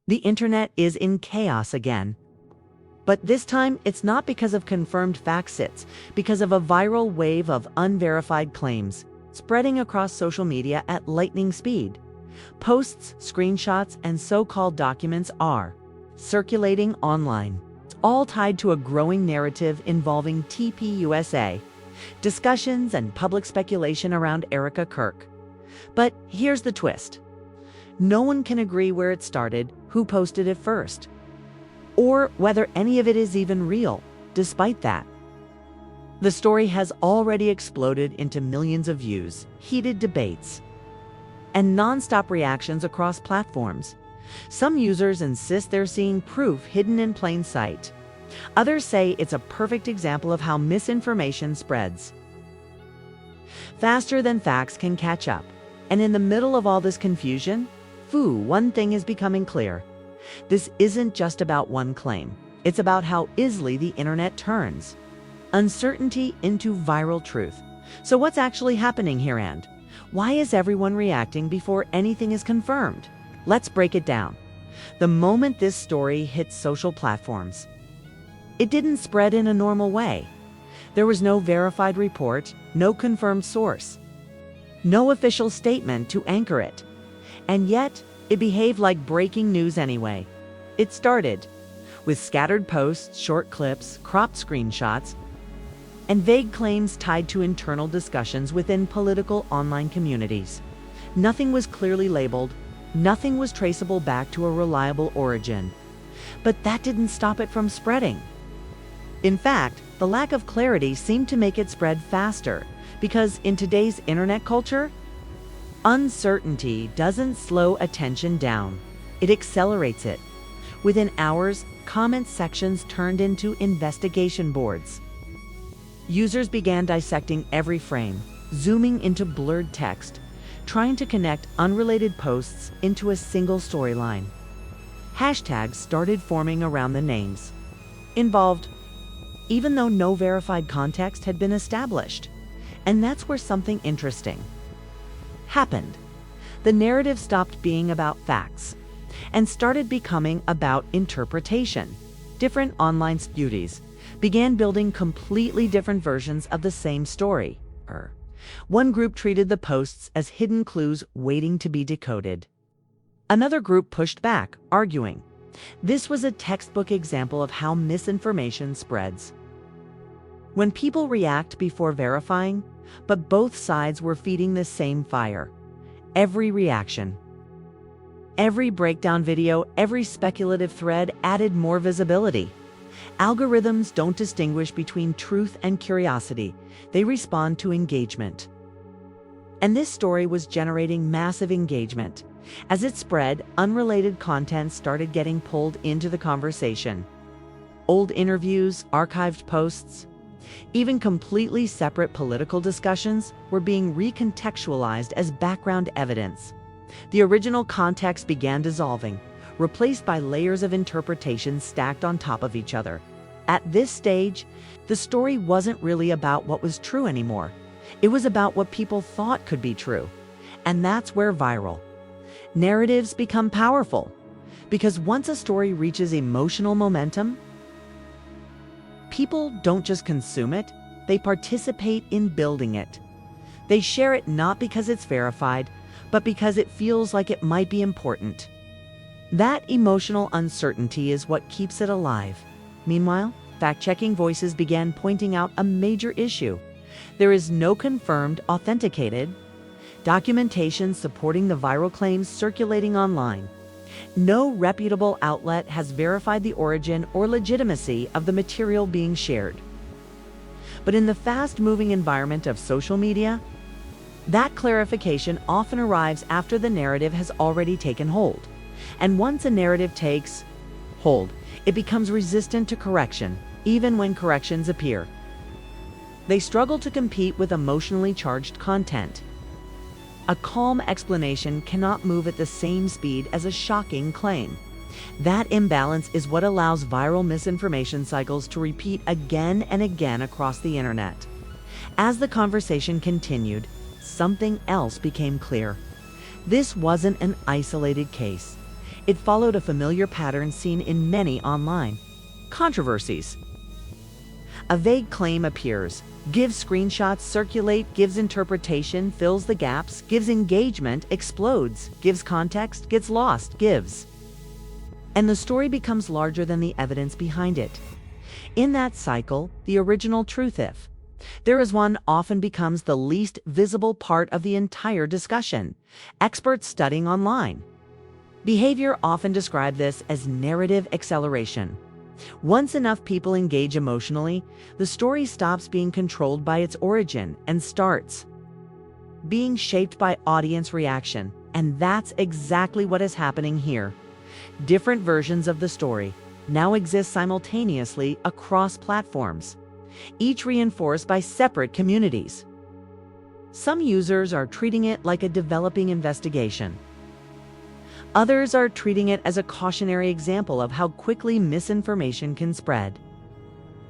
The internet is in chaos again. But this time, it's not because of confirmed facts, it's because of a viral wave of unverified claims spreading across social media at lightning speed. Posts, screenshots, and so-called documents are circulating online, all tied to a growing narrative involving TPUSA, discussions and public speculation around Erika Kirk. But here's the twist. No one can agree where it started, who posted it first, or whether any of it is even real. Despite that, the story has already exploded into millions of views, heated debates, and non-stop reactions across platforms. Some users insist they're seeing proof hidden in plain sight. Others say it's a perfect example of how misinformation spreads faster than facts can catch up. And in the middle of all this confusion, one thing is becoming clear. This isn't just about one claim. It's about how easily the internet turns uncertainty into viral truth. So what's actually happening here, and why is everyone reacting before anything is confirmed? Let's break it down. The moment this story hit social platforms, it didn't spread in a normal way. There was no verified report, no confirmed source, no official statement to anchor it. And yet, it behaved like breaking news anyway. It started with scattered posts, short clips, cropped screenshots, and vague claims tied to internal discussions within political online communities. Nothing was clearly labeled, nothing was traceable back to a reliable origin. But that didn't stop it from spreading. In fact, the lack of clarity seemed to make it spread faster, because in today's internet culture, uncertainty doesn't slow attention down, it accelerates it. Within hours, comment sections turned into investigation boards. Users began dissecting every frame, zooming into blurred text, trying to connect unrelated posts into a single storyline. Hashtags started forming around the names involved, even though no verified context had been established. And that's where something interesting happened. The narrative stopped being about facts and started becoming about interpretation. Different online beauties began building completely different versions of the same story. One group treated the posts as hidden clues waiting to be decoded. Another group pushed back, arguing this was a textbook example of how misinformation spreads. When people react before verifying, but both sides were feeding the same fire. Every reaction, every breakdown video, every speculative thread added more visibility. Algorithms don't distinguish between truth and curiosity. They respond to engagement. And this story was generating massive engagement. As it spread, unrelated content started getting pulled into the conversation. Old interviews, archived posts, even completely separate political discussions were being recontextualized as background evidence. The original context began dissolving, replaced by layers of interpretation stacked on top of each other. At this stage, the story wasn't really about what was true anymore. It was about what people thought could be true. And that's where viral narratives become powerful. Because once a story reaches emotional momentum, people don't just consume it, they participate in building it. They share it not because it's verified, but because it feels like it might be important. That emotional uncertainty is what keeps it alive. Meanwhile, fact-checking voices began pointing out a major issue. There is no confirmed, authenticated documentation supporting the viral claims circulating online. No reputable outlet has verified the origin or legitimacy of the material being shared. But in the fast-moving environment of social media, that clarification often arrives after the narrative has already taken hold. And once a narrative takes hold, it becomes resistant to correction, even when corrections appear. They struggle to compete with emotionally charged content. A calm explanation cannot move at the same speed as a shocking claim. That imbalance is what allows viral misinformation cycles to repeat again and again across the internet. As the conversation continued, something else became clear. This wasn't an isolated case. It followed a familiar pattern seen in many online controversies. A vague claim appears, gives screenshots, circulate, gives interpretation, fills the gaps, gives engagement, explodes, gives context, gets lost, gives. And the story becomes larger than the evidence behind it. In that cycle, the original truth, if there is one, often becomes the least visible part of the entire discussion. Experts studying online behavior often describe this as narrative acceleration. Once enough people engage emotionally, the story stops being controlled by its origin and starts being shaped by audience reaction. And that's exactly what is happening here. Different versions of the story now exist simultaneously across platforms, each reinforced by separate communities. Some users are treating it like a developing investigation. Others are treating it as a cautionary example of how quickly misinformation can spread.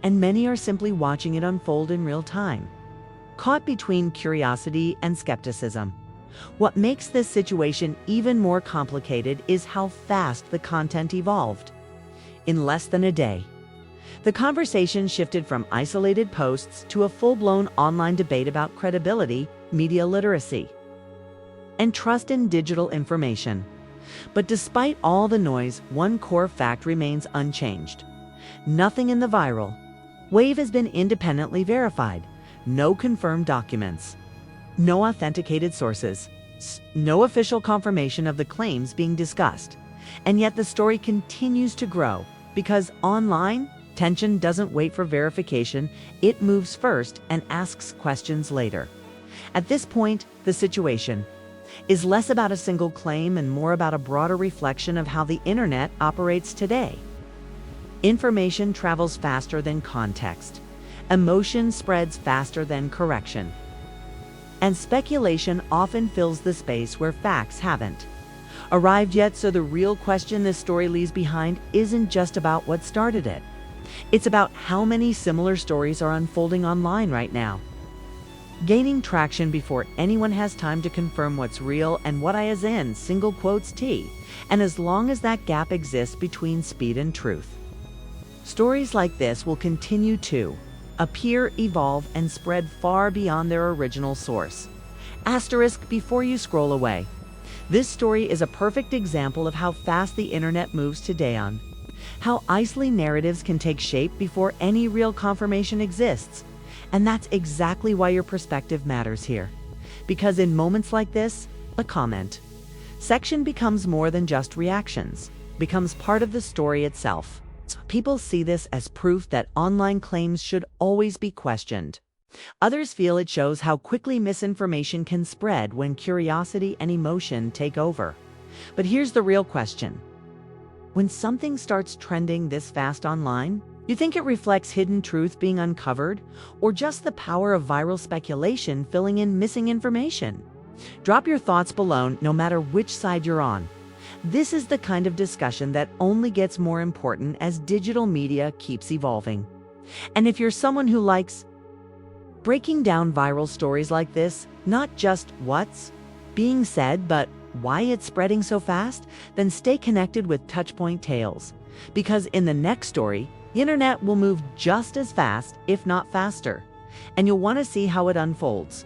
And many are simply watching it unfold in real time, caught between curiosity and skepticism. What makes this situation even more complicated is how fast the content evolved. In less than a day, the conversation shifted from isolated posts to a full-blown online debate about credibility, media literacy, and trust in digital information. But despite all the noise, one core fact remains unchanged. Nothing in the viral wave has been independently verified. No confirmed documents, no authenticated sources, no official confirmation of the claims being discussed. And yet the story continues to grow because online tension doesn't wait for verification. It moves first and asks questions later. At this point, the situation is less about a single claim and more about a broader reflection of how the internet operates today. Information travels faster than context. Emotion spreads faster than correction. And speculation often fills the space where facts haven't arrived yet. So the real question this story leaves behind isn't just about what started it. It's about how many similar stories are unfolding online right now, gaining traction before anyone has time to confirm what's real and what is in single quotes T. And as long as that gap exists between speed and truth, stories like this will continue to appear, evolve, and spread far beyond their original source. Asterisk before you scroll away. This story is a perfect example of how fast the internet moves today, on how isolated narratives can take shape before any real confirmation exists. And that's exactly why your perspective matters here. Because in moments like this, a comment section becomes more than just reactions, becomes part of the story itself. People see this as proof that online claims should always be questioned. Others feel it shows how quickly misinformation can spread when curiosity and emotion take over. But here's the real question. When something starts trending this fast online, you think it reflects hidden truth being uncovered, or just the power of viral speculation filling in missing information? Drop your thoughts below, no matter which side you're on. This is the kind of discussion that only gets more important as digital media keeps evolving. And if you're someone who likes breaking down viral stories like this, not just what's being said, but why it's spreading so fast, then stay connected with Touchpoint Tales. Because in the next story, the internet will move just as fast, if not faster. And you'll want to see how it unfolds.